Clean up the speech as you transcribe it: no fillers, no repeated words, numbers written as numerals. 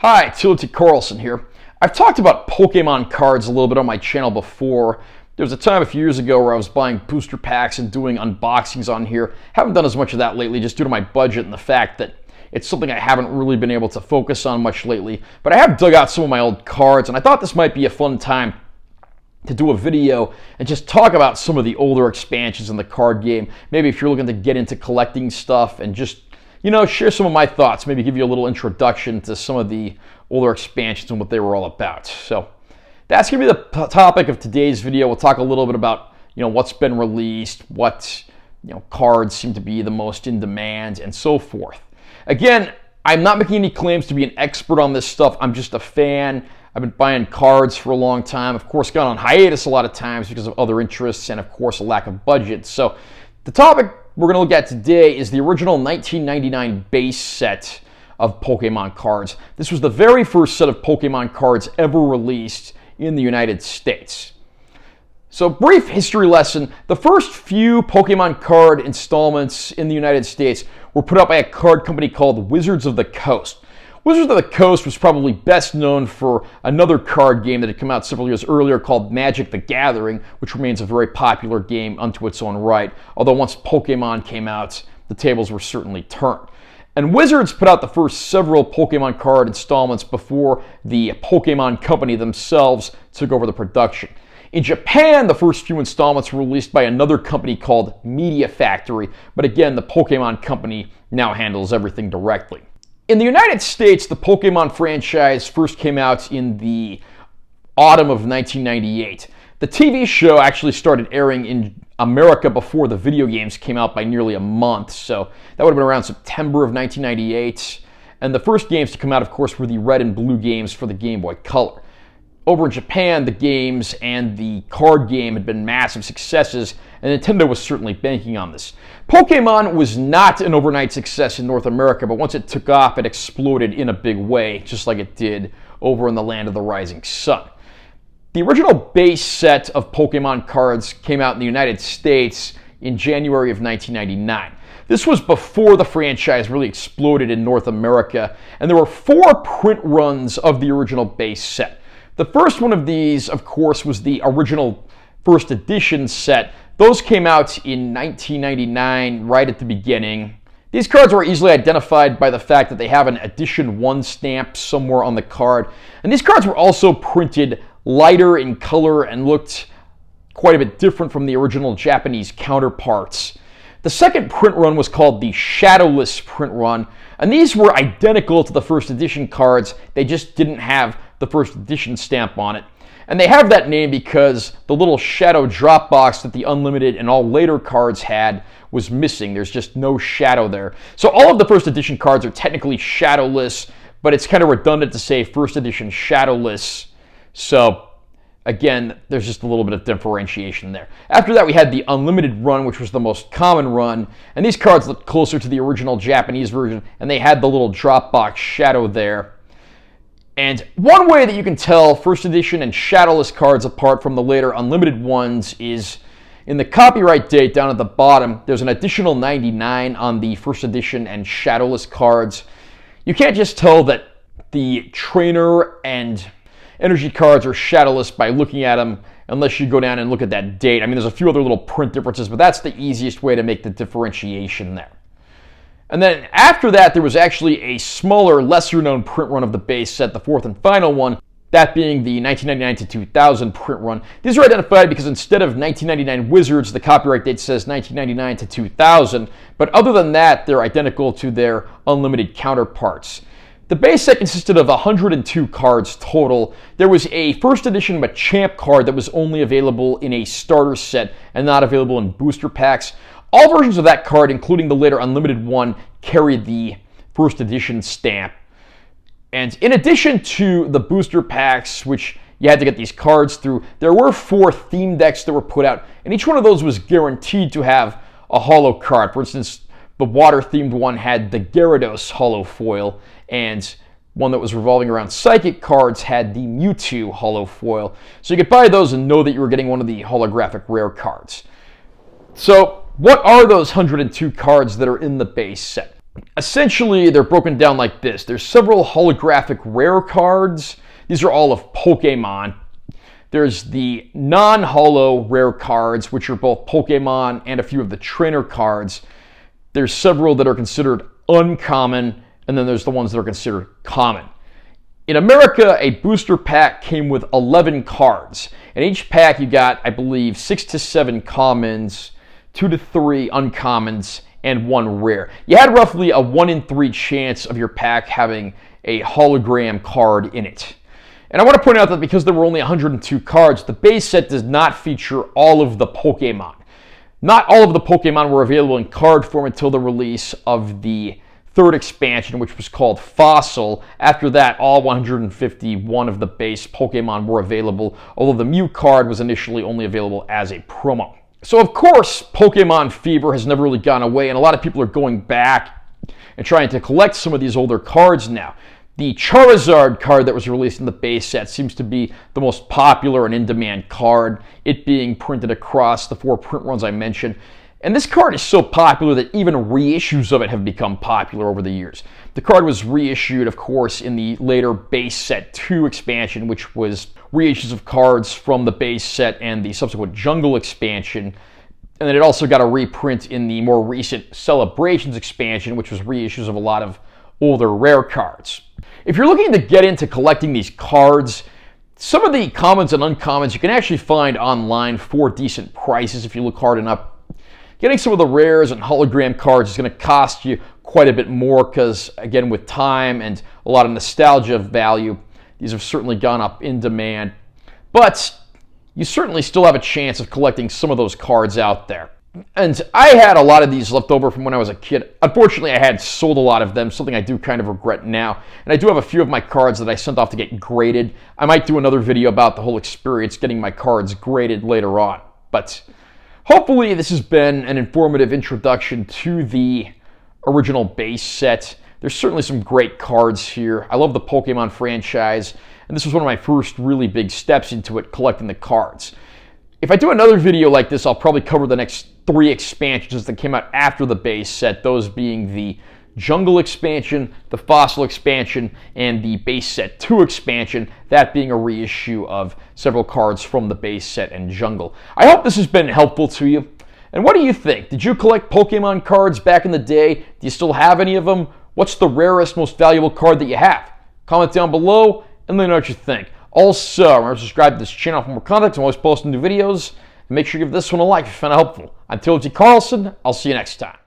Hi, Tilty Carlson here. I've talked about Pokemon cards a little bit on my channel before. There was a time a few years ago where I was buying booster packs and doing unboxings on here. Haven't done as much of that lately just due to my budget and the fact that it's something I haven't really been able to focus on much lately. But I have dug out some of my old cards, and I thought this might be a fun time to do a video and just talk about some of the older expansions in the card game. Maybe if you're looking to get into collecting stuff and just share some of my thoughts, maybe give you a little introduction to some of the older expansions and what they were all about. So that's going to be the topic of today's video. We'll talk a little bit about, what's been released, what, cards seem to be the most in demand, and so forth. Again, I'm not making any claims to be an expert on this stuff. I'm just a fan. I've been buying cards for a long time. Of course, gone on hiatus a lot of times because of other interests and, of course, a lack of budget. So the topic we're going to look at today is the original 1999 base set of Pokemon cards. This was the very first set of Pokemon cards ever released in the United States. So, brief history lesson. The first few Pokemon card installments in the United States were put out by a card company called Wizards of the Coast. Wizards of the Coast was probably best known for another card game that had come out several years earlier called Magic the Gathering, which remains a very popular game unto its own right. Although once Pokemon came out, the tables were certainly turned. And Wizards put out the first several Pokemon card installments before the Pokemon Company themselves took over the production. In Japan, the first few installments were released by another company called Media Factory, but again, the Pokemon Company now handles everything directly. In the United States, the Pokemon franchise first came out in the autumn of 1998. The TV show actually started airing in America before the video games came out by nearly a month, so that would have been around September of 1998. And the first games to come out, of course, were the red and blue games for the Game Boy Color. Over in Japan, the games and the card game had been massive successes, and Nintendo was certainly banking on this. Pokemon was not an overnight success in North America, but once it took off, it exploded in a big way, just like it did over in the land of the rising sun. The original base set of Pokemon cards came out in the United States in January of 1999. This was before the franchise really exploded in North America, and there were 4 print runs of the original base set. The first one of these, of course, was the original first edition set. Those came out in 1999, right at the beginning. These cards were easily identified by the fact that they have an Edition 1 stamp somewhere on the card. And these cards were also printed lighter in color and looked quite a bit different from the original Japanese counterparts. The second print run was called the Shadowless print run, and these were identical to the first edition cards. They just didn't have the first edition stamp on it. And they have that name because the little shadow drop box that the Unlimited and all later cards had was missing. There's just no shadow there. So all of the first edition cards are technically shadowless, but it's kind of redundant to say first edition shadowless. So again, there's just a little bit of differentiation there. After that, we had the Unlimited run, which was the most common run. And these cards looked closer to the original Japanese version, and they had the little drop box shadow there. And one way that you can tell first edition and shadowless cards apart from the later Unlimited ones is in the copyright date down at the bottom. There's an additional 99 on the first edition and shadowless cards. You can't just tell that the trainer and energy cards are shadowless by looking at them unless you go down and look at that date. I mean, there's a few other little print differences, but that's the easiest way to make the differentiation there. And then after that, there was actually a smaller, lesser-known print run of the base set, the fourth and final one, that being the 1999 to 2000 print run. These are identified because instead of 1999 Wizards, the copyright date says 1999 to 2000, but other than that, they're identical to their Unlimited counterparts. The base set consisted of 102 cards total. There was a first edition Machamp card that was only available in a starter set and not available in booster packs. All versions of that card, including the later Unlimited one, carried the first edition stamp. And in addition to the booster packs, which you had to get these cards through, there were 4 theme decks that were put out, and each one of those was guaranteed to have a holo card. For instance, the water-themed one had the Gyarados holo foil, and one that was revolving around Psychic cards had the Mewtwo holo foil. So you could buy those and know that you were getting one of the holographic rare cards. So what are those 102 cards that are in the base set? Essentially, they're broken down like this. There's several holographic rare cards. These are all of Pokemon. There's the non-holo rare cards, which are both Pokemon and a few of the trainer cards. There's several that are considered uncommon, and then there's the ones that are considered common. In America, a booster pack came with 11 cards. In each pack, you got, I believe, 6 to 7 commons, 2 to 3 uncommons, and 1 rare. You had roughly a 1 in 3 chance of your pack having a hologram card in it. And I want to point out that because there were only 102 cards, the base set does not feature all of the Pokemon. Not all of the Pokemon were available in card form until the release of the third expansion, which was called Fossil. After that, all 151 of the base Pokemon were available, although the Mew card was initially only available as a promo. So of course, Pokemon fever has never really gone away, and a lot of people are going back and trying to collect some of these older cards now. The Charizard card that was released in the base set seems to be the most popular and in-demand card, it being printed across the 4 print runs I mentioned. And this card is so popular that even reissues of it have become popular over the years. The card was reissued, of course, in the later base set 2 expansion, which was reissues of cards from the base set and the subsequent Jungle expansion. And then it also got a reprint in the more recent Celebrations expansion, which was reissues of a lot of older rare cards. If you're looking to get into collecting these cards, some of the commons and uncommons you can actually find online for decent prices if you look hard enough. Getting some of the rares and hologram cards is going to cost you quite a bit more because, again, with time and a lot of nostalgia value, these have certainly gone up in demand. But you certainly still have a chance of collecting some of those cards out there. And I had a lot of these left over from when I was a kid. Unfortunately, I had sold a lot of them, something I do kind of regret now. And I do have a few of my cards that I sent off to get graded. I might do another video about the whole experience getting my cards graded later on. But hopefully this has been an informative introduction to the original base set. There's certainly some great cards here. I love the Pokemon franchise, and this was one of my first really big steps into it, collecting the cards. If I do another video like this, I'll probably cover the next 3 expansions that came out after the base set, those being the Jungle expansion, the Fossil expansion, and the base set 2 expansion, that being a reissue of several cards from the base set and Jungle. I hope this has been helpful to you. And what do you think? Did you collect Pokemon cards back in the day? Do you still have any of them? What's the rarest, most valuable card that you have? Comment down below and let me know what you think. Also, remember to subscribe to this channel for more content. I'm always posting new videos. And make sure you give this one a like if you found it helpful. I'm Timothy Carlson. I'll see you next time.